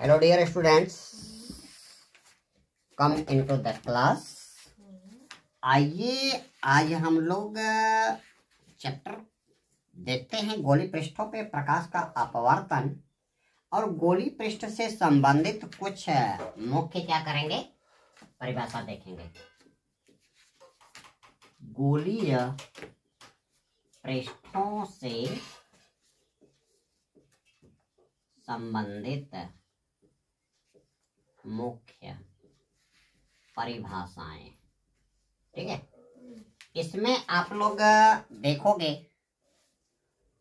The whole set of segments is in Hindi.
Hello dear students, come into the class. आइए आज हम लोग चैप्टर देखते हैं गोली पृष्ठों पे प्रकाश का अपवर्तन और गोली पृष्ठ से संबंधित कुछ मुख्य क्या करेंगे, परिभाषा देखेंगे। गोलीय पृष्ठों से संबंधित मुख्य परिभाषाएं। ठीक है, इसमें आप लोग देखोगे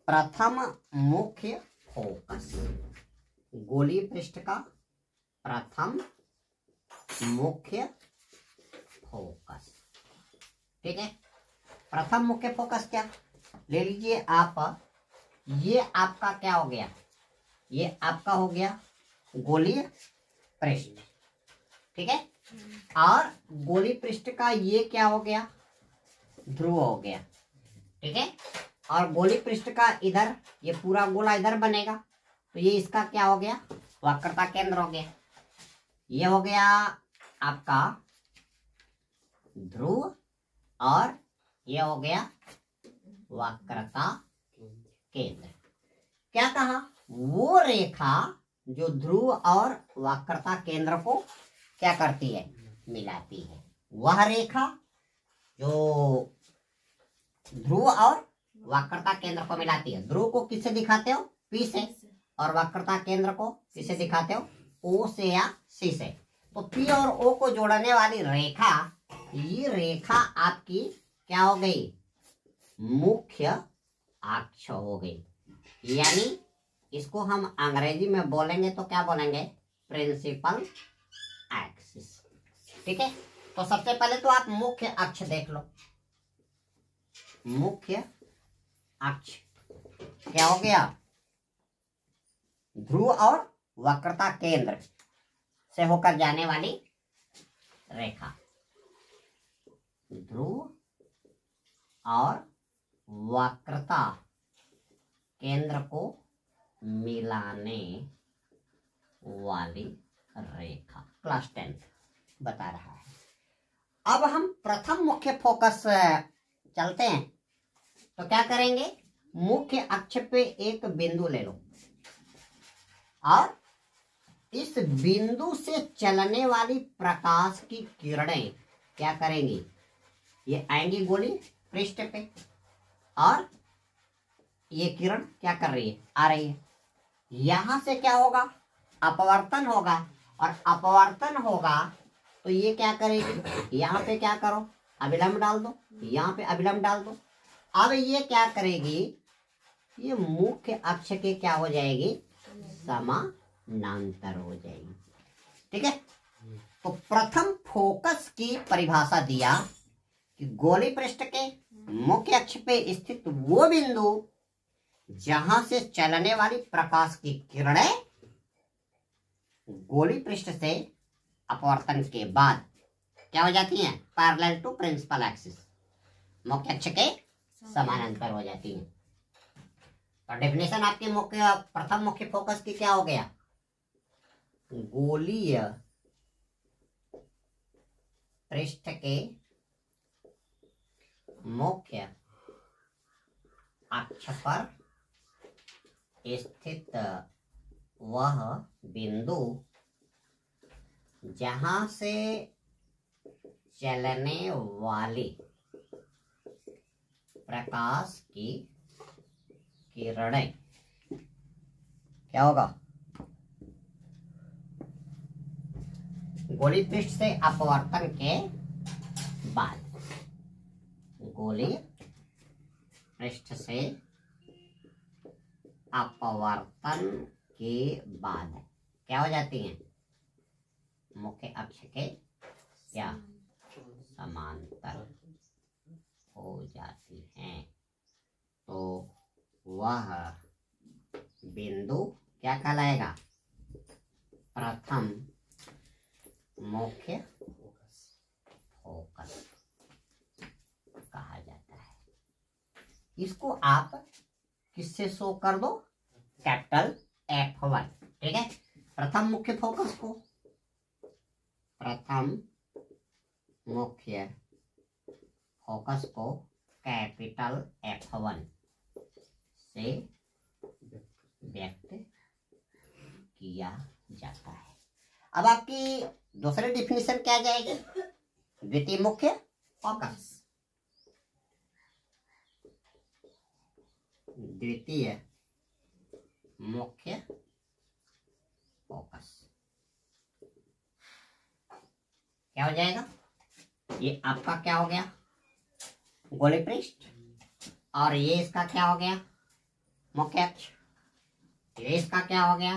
प्रथम मुख्य फोकस, गोलीय पृष्ठ का प्रथम मुख्य फोकस। ठीक है, प्रथम मुख्य फोकस क्या, ले लीजिए आप, ये आपका क्या हो गया, ये आपका हो गया गोलीय पृष्ठ। ठीक है, और गोलीय पृष्ठ का ये क्या हो गया, ध्रुव हो गया। ठीक है, और गोलीय पृष्ठ का इधर ये पूरा गोला इधर बनेगा, तो ये इसका क्या हो गया, वक्रता केंद्र हो गया। ये हो गया आपका ध्रुव और ये हो गया वक्रता केंद्र। क्या कहा, वो रेखा जो ध्रुव और वक्रता केंद्र को क्या करती है, मिलाती है। वह रेखा जो ध्रुव और वक्रता केंद्र को मिलाती है। ध्रुव को किससे दिखाते हो, P से, और वक्रता केंद्र को किससे दिखाते हो, O से या C से। तो P और O को जोड़ने वाली रेखा, ये रेखा आपकी क्या हो गई, मुख्य अक्ष हो गई। यानी इसको हम अंग्रेजी में बोलेंगे तो क्या बोलेंगे, प्रिंसिपल एक्सिस। ठीक है, तो सबसे पहले तो आप मुख्य अक्ष देख लो। मुख्य अक्ष क्या हो गया, ध्रुव और वक्रता केंद्र से होकर जाने वाली रेखा। ध्रुव और वक्रता केंद्र को मिलाने वाली रेखा, क्लास 10 बता रहा है। अब हम प्रथम मुख्य फोकस चलते हैं, तो क्या करेंगे, मुख्य अक्ष पे एक बिंदु ले लो और इस बिंदु से चलने वाली प्रकाश की किरणें क्या करेंगी, ये आएंगी गोली पृष्ठ पे, और ये किरण क्या कर रही है, आ रही है। यहां से क्या होगा, अपवर्तन होगा, और अपवर्तन होगा तो ये क्या करेगी, यहाँ पे क्या करो, अभिलंब डाल दो, यहाँ पे अभिलंब डाल दो। अब ये क्या करेगी, ये मुख्य अक्ष के क्या हो जाएगी, समानांतर हो जाएगी। ठीक है, तो प्रथम फोकस की परिभाषा दिया कि गोली पृष्ठ के मुख्य अक्ष पे स्थित वो बिंदु जहां से चलने वाली प्रकाश की किरणें गोली पृष्ठ से अपवर्तन के बाद क्या हो जाती हैं, पैरेलल टू प्रिंसिपल एक्सिस, मुख्य अक्ष के समानांतर हो जाती हैं। तो डेफिनेशन आपके मुख्य प्रथम मुख्य फोकस की क्या हो गया, गोलीय पृष्ठ के मुख्य अक्ष पर स्थित वह बिंदु जहां से चलने वाली प्रकाश की किरणें क्या होगा, गोली पृष्ठ से अपवर्तन के बाद, गोली पृष्ठ से अपवर्तन के बाद क्या हो जाती हैं, मुख्य अक्ष के क्या समांतर हो जाती हैं। तो वह बिंदु क्या कहलाएगा, प्रथम मुख्य फोकस कहा जाता है। इसको आप किससे शो कर दो, कैपिटल F1। ठीक है, प्रथम मुख्य फोकस को, प्रथम मुख्य फोकस को कैपिटल F1 से व्यक्त किया जाता है। अब आपकी दूसरी डिफिनेशन क्या जाएगी? द्वितीय मुख्य फोकस, द्वितीय मुख्य फोकस क्या हो जाएगा? ये आपका क्या हो गया? गोली पृष्ठ, और ये इसका क्या हो गया? मुख्य अक्ष। ये इसका क्या हो गया?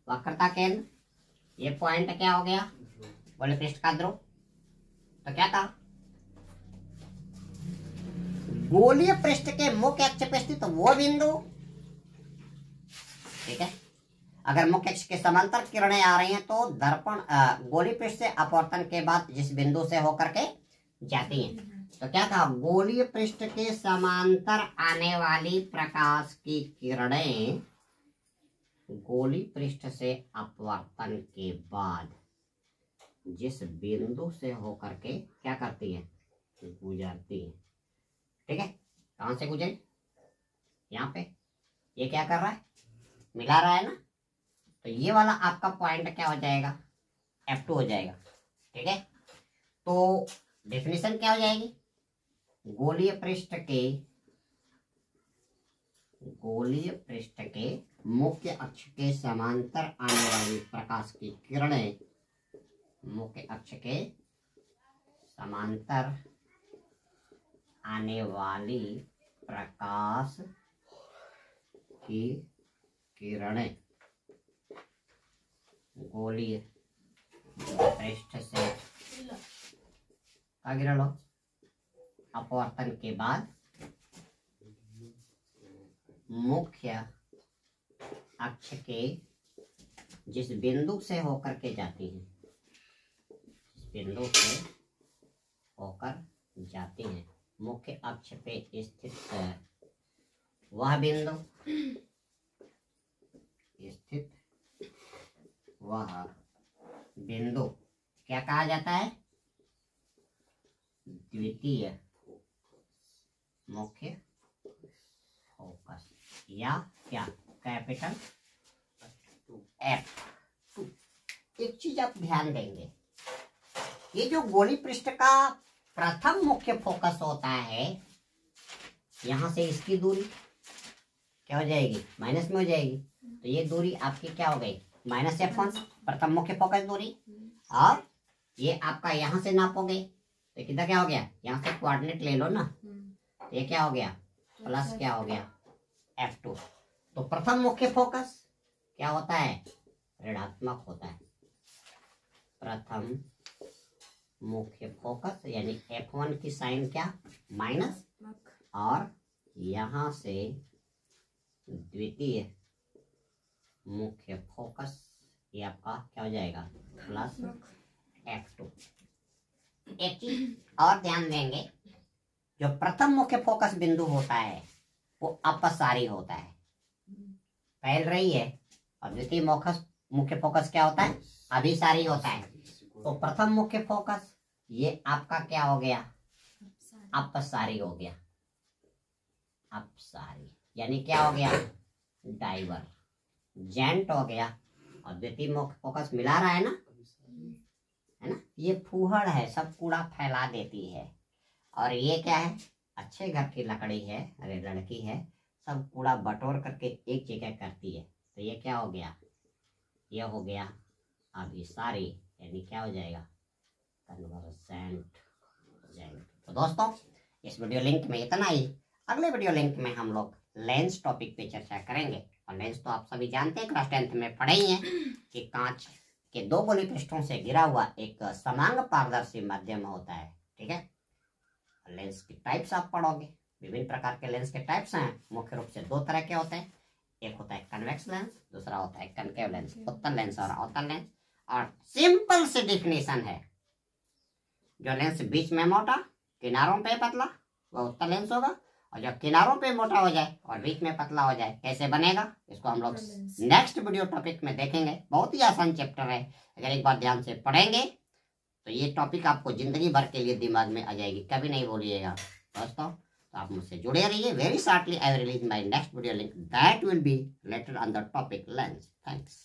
वक्रता केंद्र। ये पॉइंट क्या हो गया? गोली पृष्ठ का ध्रुव। तो क्या था? गोलीय पृष्ठ के मुख्य अक्ष पे स्थित वो बिंदु, ठीक है, अगर मुख्य अक्ष के समांतर किरणें आ रही हैं तो दर्पण गोली पृष्ठ से अपवर्तन के बाद जिस बिंदु से होकर के जाती हैं, तो क्या था? गोलीय पृष्ठ के समांतर आने वाली प्रकाश की किरणें गोली पृष्ठ से अपवर्तन के बाद जिस बिंदु से होकर के क्या करती है? गुजरती है। ठीक है, कहां से गुजरी? यहाँ पे। ये क्या कर रहा है? मिला रहा है ना, तो ये वाला आपका पॉइंट क्या हो जाएगा? F2 हो जाएगा। ठीक है, तो डेफिनेशन क्या हो जाएगी? गोलीय पृष्ठ के मुख्य अक्ष के समांतर आने वाली प्रकाश की किरणें, मुख्य अक्ष के समांतर आने वाली प्रकाश की किरणें गोलीय पृष्ठ से क्या गिरा लो? अपवर्तन के बाद मुख्य अक्ष के जिस बिंदु से होकर के जाती हैं, जिस बिंदु से होकर जाती हैं, मुख्य अक्ष पे स्थित वह बिंदु, क्या कहा जाता है? द्वितीय मुख्य फोकस, या क्या? Capital F2। एक चीज आप ध्यान देंगे, ये जो गोली पृष्ठ का प्रथम मुख्य फोकस होता है, यहां से इसकी दूरी क्या हो जाएगी? माइनस में हो जाएगी। तो ये दूरी आपकी क्या हो गई? -F1, प्रथम मुख्य फोकस दूरी। और ये आपका यहां से नापोगे तो कितना क्या हो गया? यहाँ से कोऑर्डिनेट ले लो ना, तो ये क्या हो गया? प्लस क्या हो गया? F2। तो प्रथम मुख्य फोकस क्या होता है? ऋणात्मक होता है। प्रथम मुख्य फोकस यानी F1 की साइन क्या? माइनस, और यहां से द्वितीय मुख्य फोकस ये आपका क्या हो जाएगा? Plus F2। एक चीज और ध्यान देंगे, जो प्रथम मुख्य फोकस बिंदु होता है वो अपसारी होता है, फैल रही है, और द्वितीय मुख्य फोकस क्या होता है? अभिसारी होता है। तो प्रथम मुख्य फोकस ये आपका क्या हो गया? अपसारी हो गया। अपसारी यानी क्या हो गया? डाइवर्जेंट हो गया। और द्वितीय मुख्य फोकस मिला रहा है ना, है ना? ये फूहड़ है, सब कूड़ा फैला देती है। और ये क्या है? अच्छे घर की लकड़ी है, अरे लड़की है, सब कूड़ा बटोर करके एक जगह करती है। तो ये क्या हो गया? ये हो गया अभिसारी, यानी क्या हो जाएगा? कन्वर्जेंट हो जाएगा। तो दोस्तों, इस वीडियो लिंक में इतना ही। अगले वीडियो लिंक में हम लोग लेंस टॉपिक पे चर्चा करेंगे। और लेंस तो आप सभी जानते हैं, क्लास 10th में पढ़े ही हैं कि कांच के दो गोली पृष्ठों से घिरा हुआ एक समांग पारदर्शी माध्यम होता है। ठीक है, लेंस की टाइप्स आप पढ़ोगे, विभिन्न प्रकार के लेंस के टाइप्स हैं। मुख्य रूप से दो तरह के होते हैं, एक होता है कन्वेक्स लेंस, दूसरा होता है कनकेव लेंस, उत्तल लेंस और अवतल लेंस। और सिंपल सी डिफिनेशन है, जो लेंस बीच में मोटा, किनारों पे पतला, वह उत्तल लेंस होगा, और जो किनारों पे मोटा हो जाए और बीच में पतला हो जाए, कैसे बनेगा इसको हम लोग नेक्स्ट वीडियो टॉपिक में देखेंगे। बहुत ही आसान चैप्टर है, अगर एक बार ध्यान से पढ़ेंगे तो ये टॉपिक आपको जिंदगी भर के लिए दिमाग में आ जाएगी, कभी नहीं भूलिएगा दोस्तों। तो आप मुझसे जुड़े रहिए। Very shortly I will release my next video link that will be related on the topic lens. Thanks.